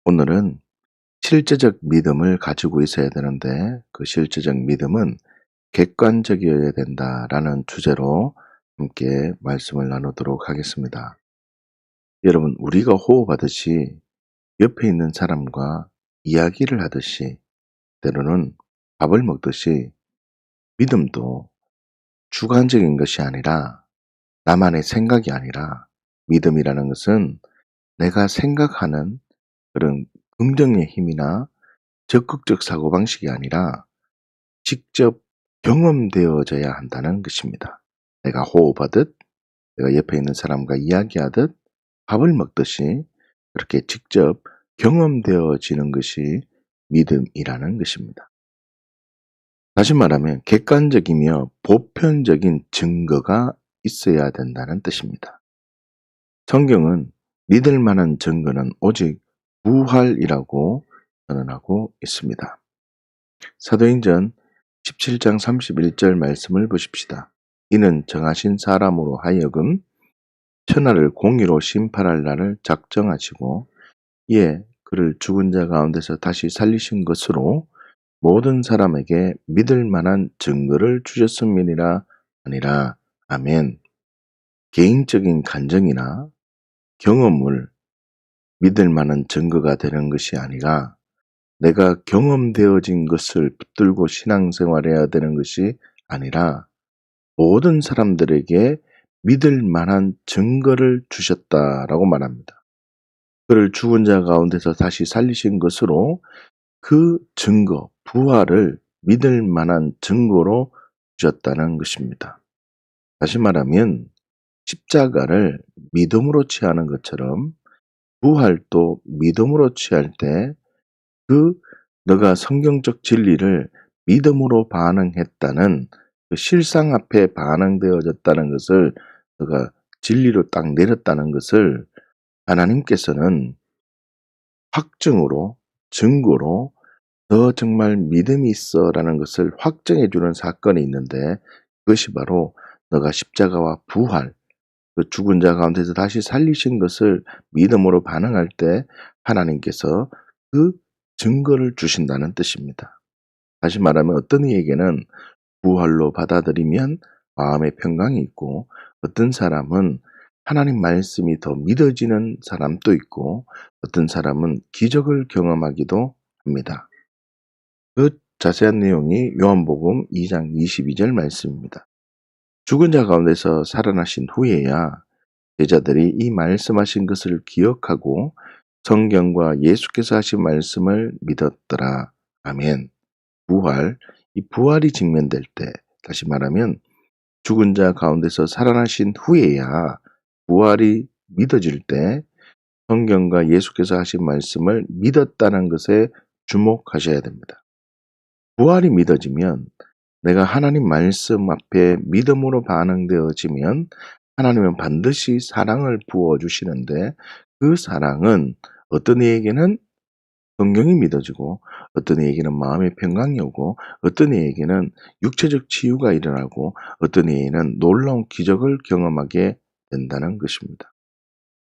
오늘은 실제적 믿음을 가지고 있어야 되는데 그 실제적 믿음은 객관적이어야 된다라는 주제로 함께 말씀을 나누도록 하겠습니다. 여러분, 우리가 호흡하듯이 옆에 있는 사람과 이야기를 하듯이 때로는 밥을 먹듯이 믿음도 주관적인 것이 아니라 나만의 생각이 아니라 믿음이라는 것은 내가 생각하는 그런 긍정의 힘이나 적극적 사고방식이 아니라 직접 경험되어져야 한다는 것입니다. 내가 호흡하듯, 내가 옆에 있는 사람과 이야기하듯, 밥을 먹듯이 그렇게 직접 경험되어지는 것이 믿음이라는 것입니다. 다시 말하면 객관적이며 보편적인 증거가 있어야 된다는 뜻입니다. 성경은 믿을 만한 증거는 오직 부활이라고 선언하고 있습니다. 사도행전 17장 31절 말씀을 보십시다. 이는 정하신 사람으로 하여금 천하를 공의로 심판할 날을 작정하시고 이에 그를 죽은 자 가운데서 다시 살리신 것으로 모든 사람에게 믿을 만한 증거를 주셨음이니라 아니라. 아멘. 개인적인 간증이나 경험을 믿을 만한 증거가 되는 것이 아니라 내가 경험되어진 것을 붙들고 신앙생활해야 되는 것이 아니라 모든 사람들에게 믿을 만한 증거를 주셨다라고 말합니다. 그를 죽은 자 가운데서 다시 살리신 것으로 그 증거, 부활을 믿을 만한 증거로 주셨다는 것입니다. 다시 말하면 십자가를 믿음으로 취하는 것처럼 부활도 믿음으로 취할 때 그 너가 성경적 진리를 믿음으로 반응했다는 그 실상 앞에 반응되어졌다는 것을 너가 진리로 딱 내렸다는 것을 하나님께서는 확증으로 증거로 너 정말 믿음이 있어라는 것을 확정해 주는 사건이 있는데 그것이 바로 너가 십자가와 부활, 그 죽은 자 가운데서 다시 살리신 것을 믿음으로 반응할 때 하나님께서 그 증거를 주신다는 뜻입니다. 다시 말하면 어떤 이에게는 부활로 받아들이면 마음의 평강이 있고 어떤 사람은 하나님 말씀이 더 믿어지는 사람도 있고 어떤 사람은 기적을 경험하기도 합니다. 그 자세한 내용이 요한복음 2장 22절 말씀입니다. 죽은 자 가운데서 살아나신 후에야 제자들이 이 말씀하신 것을 기억하고 성경과 예수께서 하신 말씀을 믿었더라. 아멘. 부활, 이 부활이 직면될 때, 다시 말하면 죽은 자 가운데서 살아나신 후에야 부활이 믿어질 때 성경과 예수께서 하신 말씀을 믿었다는 것에 주목하셔야 됩니다. 부활이 믿어지면 내가 하나님 말씀 앞에 믿음으로 반응되어지면 하나님은 반드시 사랑을 부어주시는데 그 사랑은 어떤 이에게는 성경이 믿어지고 어떤 이에게는 마음의 평강이 오고 어떤 이에게는 육체적 치유가 일어나고 어떤 이에게는 놀라운 기적을 경험하게 된다는 것입니다.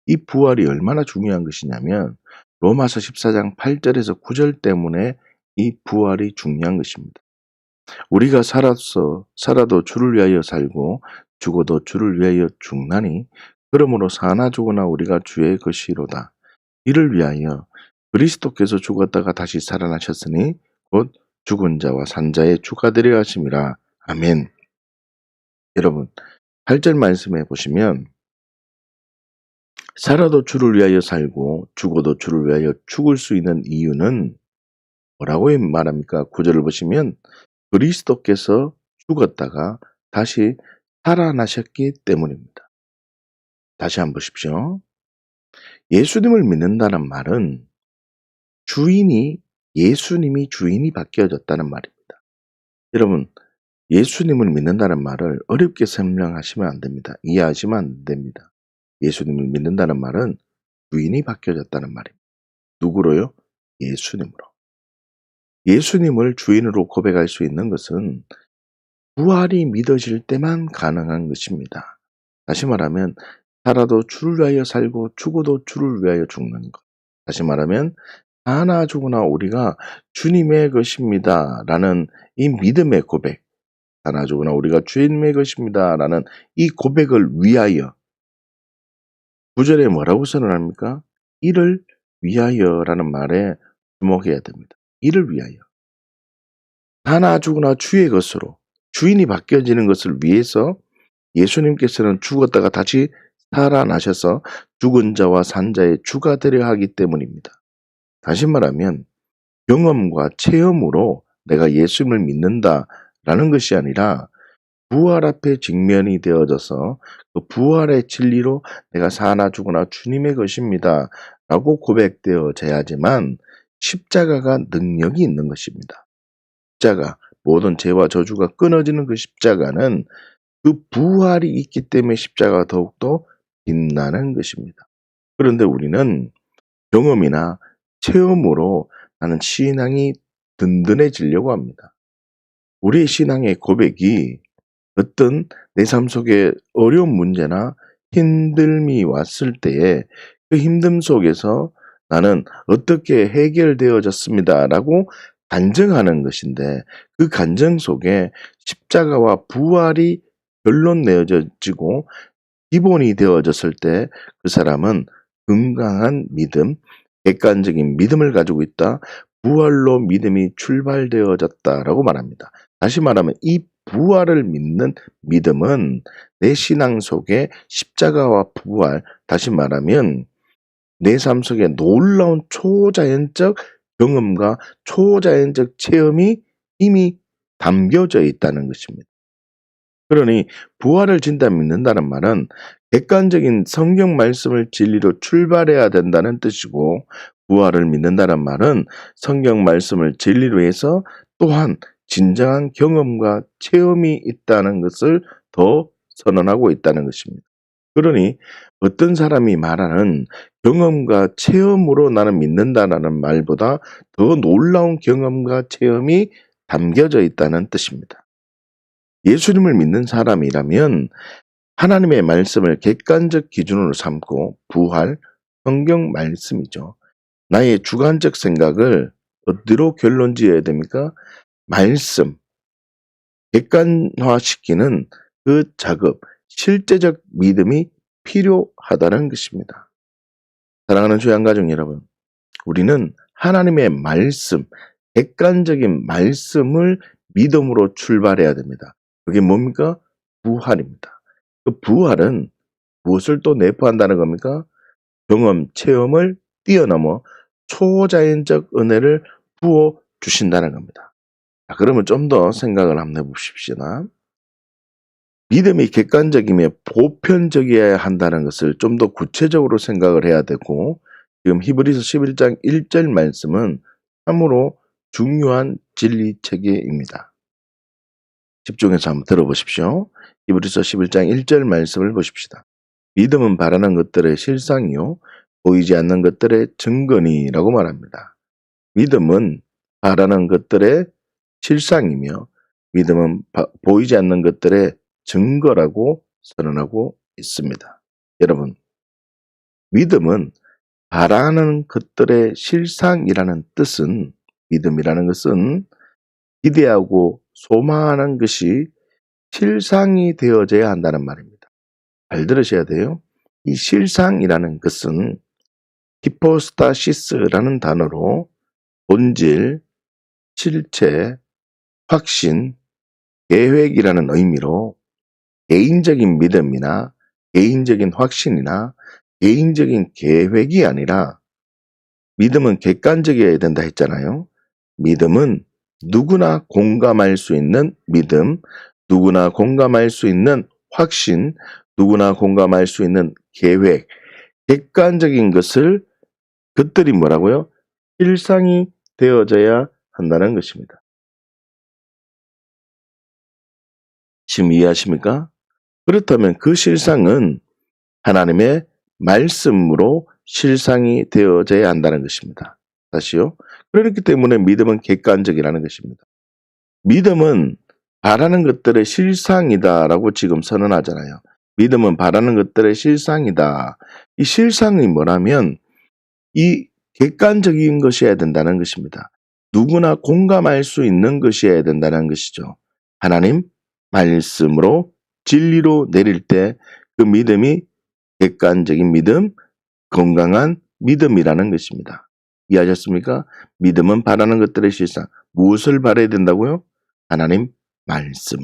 이 부활이 얼마나 중요한 것이냐면 로마서 14장 8절에서 9절 때문에 이 부활이 중요한 것입니다. 우리가 살아도 주를 위하여 살고 죽어도 주를 위하여 죽나니 그러므로 사나 죽으나 우리가 주의 것이로다. 이를 위하여 그리스도께서 죽었다가 다시 살아나셨으니 곧 죽은 자와 산 자의 주가 되려 하심이라. 아멘. 여러분 8절 말씀해 보시면 살아도 주를 위하여 살고 죽어도 주를 위하여 죽을 수 있는 이유는 뭐라고 말합니까? 9절을 보시면 그리스도께서 죽었다가 다시 살아나셨기 때문입니다. 다시 한번 보십시오. 예수님을 믿는다는 말은 예수님이 주인이 바뀌어졌다는 말입니다. 여러분, 예수님을 믿는다는 말을 어렵게 설명하시면 안 됩니다. 이해하시면 안 됩니다. 예수님을 믿는다는 말은 주인이 바뀌어졌다는 말입니다. 누구로요? 예수님으로. 예수님을 주인으로 고백할 수 있는 것은 부활이 믿어질 때만 가능한 것입니다. 다시 말하면 살아도 주를 위하여 살고 죽어도 주를 위하여 죽는 것. 다시 말하면 하나 죽으나 우리가 주님의 것입니다 라는 이 믿음의 고백, 하나 죽으나 우리가 주님의 것입니다 라는 이 고백을 위하여 9절에 뭐라고 선언합니까? 이를 위하여 라는 말에 주목해야 됩니다. 이를 위하여. 하나 죽으나 주의 것으로 주인이 바뀌어지는 것을 위해서 예수님께서는 죽었다가 다시 살아나셔서 죽은 자와 산 자의 주가 되려 하기 때문입니다. 다시 말하면 경험과 체험으로 내가 예수님을 믿는다라는 것이 아니라 부활 앞에 직면이 되어져서 그 부활의 진리로 내가 사나 죽으나 주님의 것입니다 라고 고백되어져야지만 십자가가 능력이 있는 것입니다. 십자가, 모든 죄와 저주가 끊어지는 그 십자가는 그 부활이 있기 때문에 십자가가 더욱더 빛나는 것입니다. 그런데 우리는 경험이나 체험으로 나는 신앙이 든든해지려고 합니다. 우리의 신앙의 고백이 어떤 내 삶 속에 어려운 문제나 힘듦이 왔을 때에 그 힘듦 속에서 나는 어떻게 해결되어졌습니다 라고 간증하는 것인데, 그 간증 속에 십자가와 부활이 결론 내어지고 기본이 되어졌을 때 그 사람은 건강한 믿음, 객관적인 믿음을 가지고 있다. 부활로 믿음이 출발되어졌다라고 말합니다. 다시 말하면 이 부활을 믿는 믿음은 내 신앙 속에 십자가와 부활, 다시 말하면 내 삶 속에 놀라운 초자연적 경험과 초자연적 체험이 이미 담겨져 있다는 것입니다. 그러니 부활을 진짜 믿는다는 말은 객관적인 성경 말씀을 진리로 출발해야 된다는 뜻이고, 부활을 믿는다는 말은 성경 말씀을 진리로 해서 또한 진정한 경험과 체험이 있다는 것을 더 선언하고 있다는 것입니다. 그러니 어떤 사람이 말하는 경험과 체험으로 나는 믿는다라는 말보다 더 놀라운 경험과 체험이 담겨져 있다는 뜻입니다. 예수님을 믿는 사람이라면 하나님의 말씀을 객관적 기준으로 삼고, 부활, 성경 말씀이죠. 나의 주관적 생각을 어디로 결론 지어야 됩니까? 말씀, 객관화시키는 그 작업, 실제적 믿음이 필요하다는 것입니다. 사랑하는 주양가족 여러분, 우리는 하나님의 말씀, 객관적인 말씀을 믿음으로 출발해야 됩니다. 그게 뭡니까? 부활입니다. 그 부활은 무엇을 또 내포한다는 겁니까? 경험, 체험을 뛰어넘어 초자연적 은혜를 부어 주신다는 겁니다. 자, 그러면 좀 더 생각을 한번 해보십시다. 믿음이 객관적이며 보편적이어야 한다는 것을 좀 더 구체적으로 생각을 해야 되고, 지금 히브리서 11장 1절 말씀은 참으로 중요한 진리 체계입니다. 집중해서 한번 들어보십시오. 히브리서 11장 1절 말씀을 보십시다. 믿음은 바라는 것들의 실상이요 보이지 않는 것들의 증거니라고 말합니다. 믿음은 바라는 것들의 실상이며 믿음은 보이지 않는 것들의 증거라고 선언하고 있습니다. 여러분, 믿음은 바라는 것들의 실상이라는 뜻은, 믿음이라는 것은 기대하고 소망하는 것이 실상이 되어져야 한다는 말입니다. 잘 들으셔야 돼요. 이 실상이라는 것은 히포스타시스라는 단어로 본질, 실체, 확신, 계획이라는 의미로 개인적인 믿음이나 개인적인 확신이나 개인적인 계획이 아니라, 믿음은 객관적이어야 된다 했잖아요. 믿음은 누구나 공감할 수 있는 믿음, 누구나 공감할 수 있는 확신, 누구나 공감할 수 있는 계획, 객관적인 것들이 뭐라고요? 실상이 되어져야 한다는 것입니다. 지금 이해하십니까? 그렇다면 그 실상은 하나님의 말씀으로 실상이 되어져야 한다는 것입니다. 다시요. 그렇기 때문에 믿음은 객관적이라는 것입니다. 믿음은 바라는 것들의 실상이다라고 지금 선언하잖아요. 믿음은 바라는 것들의 실상이다. 이 실상이 뭐라면 이 객관적인 것이어야 된다는 것입니다. 누구나 공감할 수 있는 것이어야 된다는 것이죠. 하나님 말씀으로 진리로 내릴 때 그 믿음이 객관적인 믿음, 건강한 믿음이라는 것입니다. 이해하셨습니까? 믿음은 바라는 것들의 실상. 무엇을 바라야 된다고요? 하나님 말씀,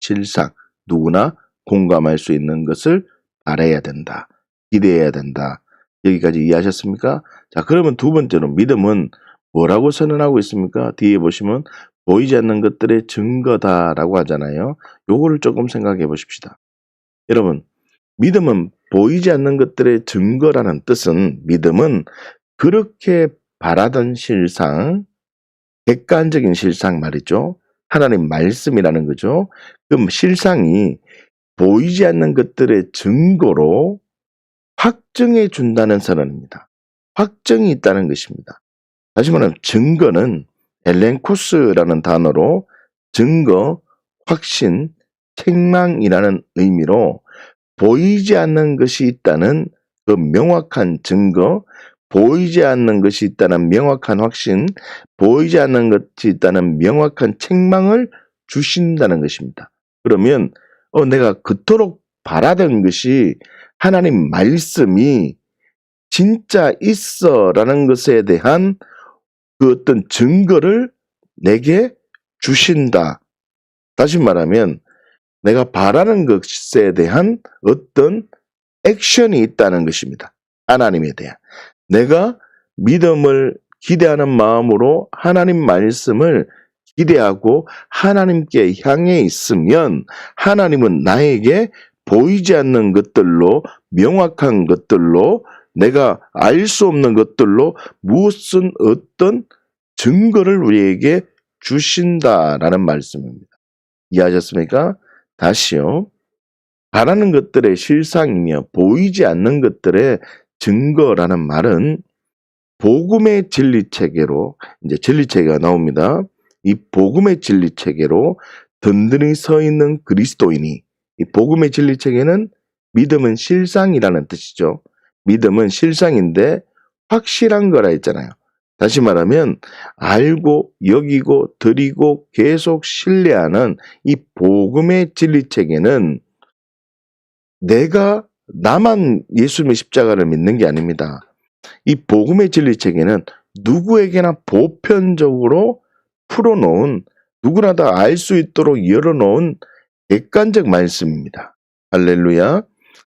실상, 누구나 공감할 수 있는 것을 바라야 된다. 기대해야 된다. 여기까지 이해하셨습니까? 자, 그러면 두 번째로 믿음은 뭐라고 선언하고 있습니까? 뒤에 보시면 보이지 않는 것들의 증거다라고 하잖아요. 요거를 조금 생각해 보십시다. 여러분, 믿음은 보이지 않는 것들의 증거라는 뜻은 믿음은 그렇게 바라던 실상, 객관적인 실상 말이죠. 하나님 말씀이라는 거죠. 그 실상이 보이지 않는 것들의 증거로 확증해 준다는 선언입니다. 확정이 있다는 것입니다. 다시 말하면 증거는 엘렌코스라는 단어로 증거, 확신, 책망이라는 의미로 보이지 않는 것이 있다는 그 명확한 증거, 보이지 않는 것이 있다는 명확한 확신, 보이지 않는 것이 있다는 명확한 책망을 주신다는 것입니다. 그러면 내가 그토록 바라던 것이 하나님 말씀이 진짜 있어라는 것에 대한 그 어떤 증거를 내게 주신다. 다시 말하면 내가 바라는 것에 대한 어떤 액션이 있다는 것입니다. 하나님에 대한. 내가 믿음을 기대하는 마음으로 하나님 말씀을 기대하고 하나님께 향해 있으면 하나님은 나에게 보이지 않는 것들로, 명확한 것들로, 내가 알 수 없는 것들로 무슨 어떤 증거를 우리에게 주신다라는 말씀입니다. 이해하셨습니까? 다시요. 바라는 것들의 실상이며 보이지 않는 것들의 증거라는 말은 복음의 진리체계로, 이제 진리체계가 나옵니다. 이 복음의 진리체계로 든든히 서 있는 그리스도인이, 이 복음의 진리체계는 믿음은 실상이라는 뜻이죠. 믿음은 실상인데 확실한 거라 했잖아요. 다시 말하면 알고 여기고 드리고 계속 신뢰하는 이 복음의 진리체계는 내가 나만 예수님의 십자가를 믿는 게 아닙니다. 이 복음의 진리체계는 누구에게나 보편적으로 풀어놓은, 누구나 다 알 수 있도록 열어놓은 객관적 말씀입니다. 할렐루야.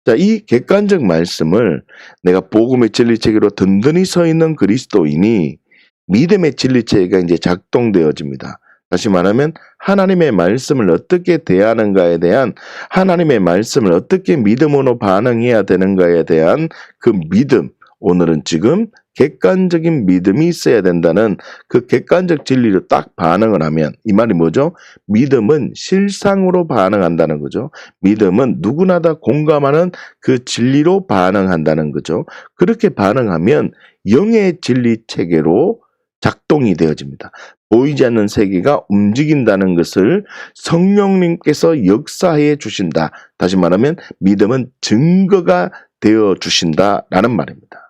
자, 이 객관적 말씀을 내가 복음의 진리체계로 든든히 서 있는 그리스도인이 믿음의 진리체계가 이제 작동되어집니다. 다시 말하면 하나님의 말씀을 어떻게 대하는가에 대한, 하나님의 말씀을 어떻게 믿음으로 반응해야 되는가에 대한 그 믿음, 오늘은 지금 객관적인 믿음이 있어야 된다는 그 객관적 진리로 딱 반응을 하면, 이 말이 뭐죠? 믿음은 실상으로 반응한다는 거죠. 믿음은 누구나 다 공감하는 그 진리로 반응한다는 거죠. 그렇게 반응하면 영의 진리 체계로 작동이 되어집니다. 보이지 않는 세계가 움직인다는 것을 성령님께서 역사해 주신다. 다시 말하면 믿음은 증거가 되어 주신다라는 말입니다.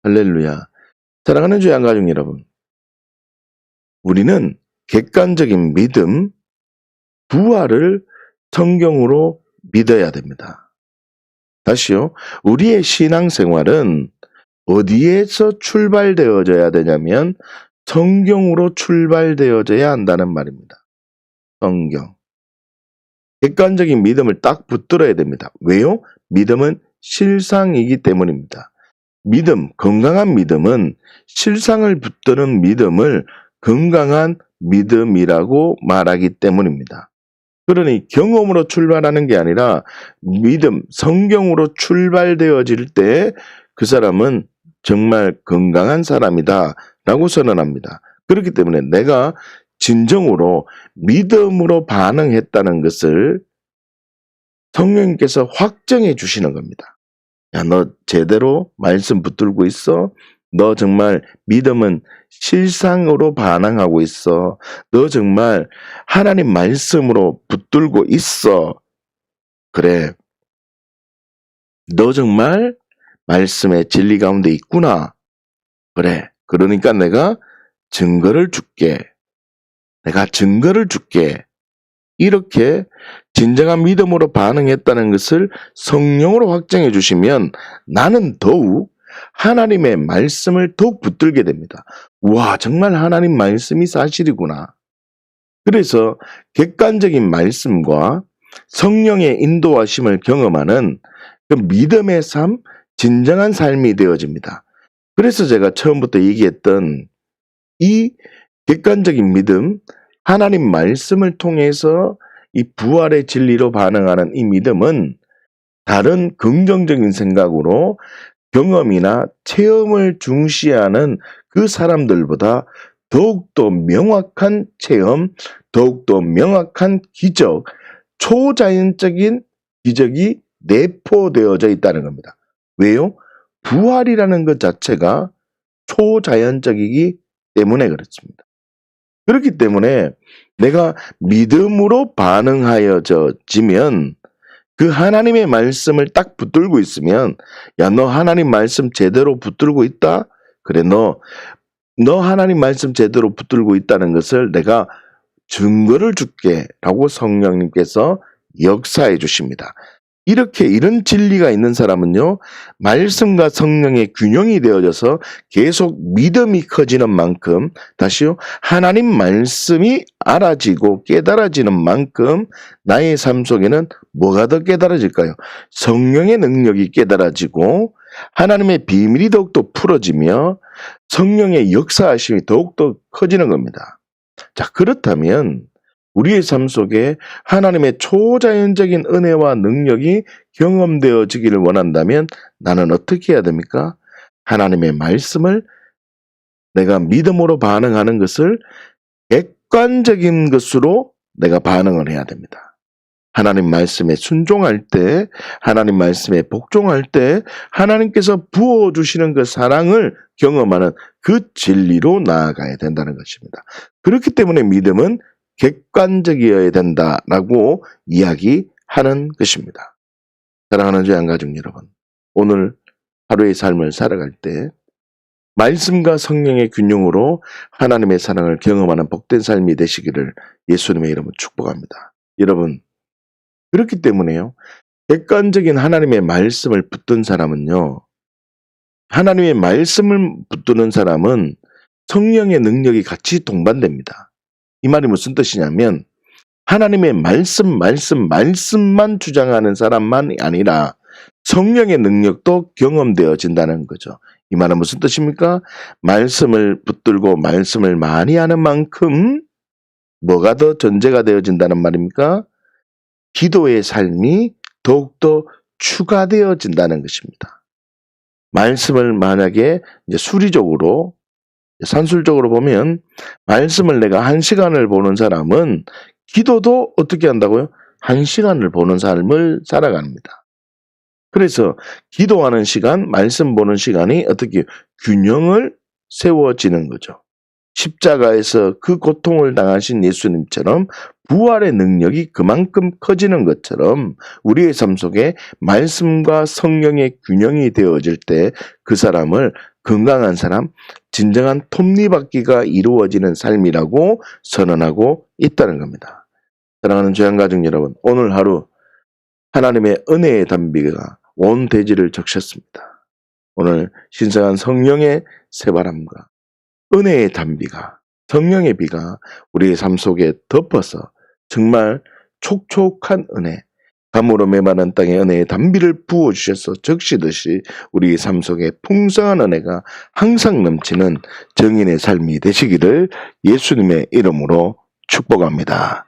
할렐루야. 사랑하는 주의 한가족 여러분, 우리는 객관적인 믿음, 부활을 성경으로 믿어야 됩니다. 다시요. 우리의 신앙생활은 어디에서 출발되어져야 되냐면 성경으로 출발되어져야 한다는 말입니다. 성경. 객관적인 믿음을 딱 붙들어야 됩니다. 왜요? 믿음은 실상이기 때문입니다. 믿음, 건강한 믿음은 실상을 붙드는 믿음을 건강한 믿음이라고 말하기 때문입니다. 그러니 경험으로 출발하는 게 아니라 믿음, 성경으로 출발되어질 때 그 사람은 정말 건강한 사람이다 라고 선언합니다. 그렇기 때문에 내가 진정으로 믿음으로 반응했다는 것을 성령님께서 확정해 주시는 겁니다. 야, 너 제대로 말씀 붙들고 있어? 너 정말 믿음은 실상으로 반응하고 있어. 너 정말 하나님 말씀으로 붙들고 있어. 그래. 너 정말 말씀의 진리 가운데 있구나. 그래, 그러니까 내가 증거를 줄게. 내가 증거를 줄게. 이렇게 진정한 믿음으로 반응했다는 것을 성령으로 확정해 주시면 나는 더욱 하나님의 말씀을 더욱 붙들게 됩니다. 와, 정말 하나님 말씀이 사실이구나. 그래서 객관적인 말씀과 성령의 인도하심을 경험하는 그 믿음의 삶, 진정한 삶이 되어집니다. 그래서 제가 처음부터 얘기했던 이 객관적인 믿음, 하나님 말씀을 통해서 이 부활의 진리로 반응하는 이 믿음은 다른 긍정적인 생각으로 경험이나 체험을 중시하는 그 사람들보다 더욱더 명확한 체험, 더욱더 명확한 기적, 초자연적인 기적이 내포되어져 있다는 겁니다. 왜요? 부활이라는 것 자체가 초자연적이기 때문에 그렇습니다. 그렇기 때문에 내가 믿음으로 반응하여지면 그 하나님의 말씀을 딱 붙들고 있으면, 야, 너 하나님 말씀 제대로 붙들고 있다? 그래, 너 하나님 말씀 제대로 붙들고 있다는 것을 내가 증거를 줄게 라고 성령님께서 역사해 주십니다. 이런 진리가 있는 사람은요, 말씀과 성령의 균형이 되어져서 계속 믿음이 커지는 만큼, 다시요, 하나님 말씀이 알아지고 깨달아지는 만큼 나의 삶 속에는 뭐가 더 깨달아질까요? 성령의 능력이 깨달아지고 하나님의 비밀이 더욱더 풀어지며 성령의 역사하심이 더욱더 커지는 겁니다. 자, 그렇다면 우리의 삶 속에 하나님의 초자연적인 은혜와 능력이 경험되어지기를 원한다면 나는 어떻게 해야 됩니까? 하나님의 말씀을 내가 믿음으로 반응하는 것을 객관적인 것으로 내가 반응을 해야 됩니다. 하나님 말씀에 순종할 때, 하나님 말씀에 복종할 때 하나님께서 부어주시는 그 사랑을 경험하는 그 진리로 나아가야 된다는 것입니다. 그렇기 때문에 믿음은 객관적이어야 된다라고 이야기하는 것입니다. 사랑하는 주양가족 여러분, 오늘 하루의 삶을 살아갈 때 말씀과 성령의 균형으로 하나님의 사랑을 경험하는 복된 삶이 되시기를 예수님의 이름으로 축복합니다. 여러분, 그렇기 때문에요, 객관적인 하나님의 말씀을 붙든 사람은요, 하나님의 말씀을 붙드는 사람은 성령의 능력이 같이 동반됩니다. 이 말이 무슨 뜻이냐면 하나님의 말씀만 주장하는 사람만 아니라 성령의 능력도 경험되어진다는 거죠. 이 말은 무슨 뜻입니까? 말씀을 붙들고 말씀을 많이 하는 만큼 뭐가 더 전제가 되어진다는 말입니까? 기도의 삶이 더욱더 추가되어진다는 것입니다. 말씀을 만약에 이제 수리적으로, 산술적으로 보면 말씀을 내가 1시간을 보는 사람은 기도도 어떻게 한다고요? 1시간을 보는 삶을 살아갑니다. 그래서 기도하는 시간, 말씀 보는 시간이 어떻게 균형을 세워지는 거죠. 십자가에서 그 고통을 당하신 예수님처럼 부활의 능력이 그만큼 커지는 것처럼 우리의 삶 속에 말씀과 성령의 균형이 되어질 때 그 사람을 건강한 사람, 진정한 톱니바퀴가 이루어지는 삶이라고 선언하고 있다는 겁니다. 사랑하는 주양가족 여러분, 오늘 하루 하나님의 은혜의 단비가 온 대지를 적셨습니다. 오늘 신성한 성령의 새바람과 은혜의 단비가, 성령의 비가 우리의 삶 속에 덮어서 정말 촉촉한 은혜, 감으로 메마른 땅에 은혜의 단비를 부어주셔서 적시듯이 우리의 삶 속에 풍성한 은혜가 항상 넘치는 정인의 삶이 되시기를 예수님의 이름으로 축복합니다.